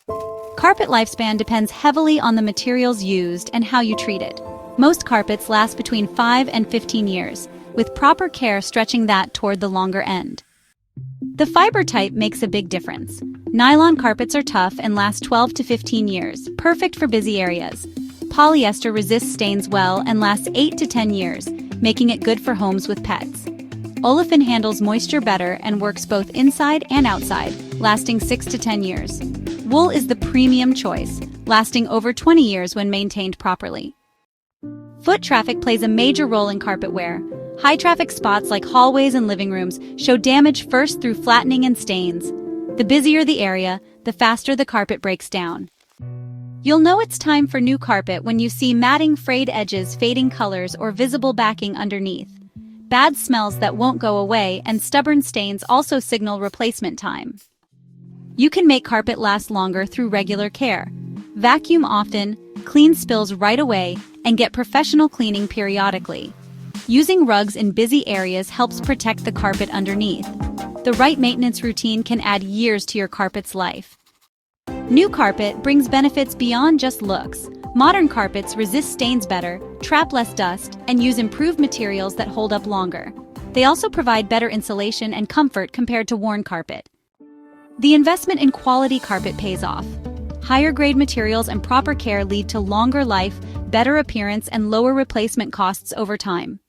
Carpet lifespan depends heavily on the materials used and how you treat it. Most carpets last between 5 and 15 years, with proper care stretching that toward the longer end. The fiber type makes a big difference. Nylon carpets are tough and last 12 to 15 years, perfect for busy areas. Polyester resists stains well and lasts 8 to 10 years, making it good for homes with pets. Olefin handles moisture better and works both inside and outside, lasting 6 to 10 years. Wool is the premium choice, lasting over 20 years when maintained properly. Foot traffic plays a major role in carpet wear. High-traffic spots like hallways and living rooms show damage first through flattening and stains. The busier the area, the faster the carpet breaks down. You'll know it's time for new carpet when you see matting, frayed edges, fading colors, or visible backing underneath. Bad smells that won't go away and stubborn stains also signal replacement time. You can make carpet last longer through regular care. Vacuum often, clean spills right away, and get professional cleaning periodically. Using rugs in busy areas helps protect the carpet underneath. The right maintenance routine can add years to your carpet's life. New carpet brings benefits beyond just looks. Modern carpets resist stains better, trap less dust, and use improved materials that hold up longer. They also provide better insulation and comfort compared to worn carpet. The investment in quality carpet pays off. Higher-grade materials and proper care lead to longer life, better appearance, and lower replacement costs over time.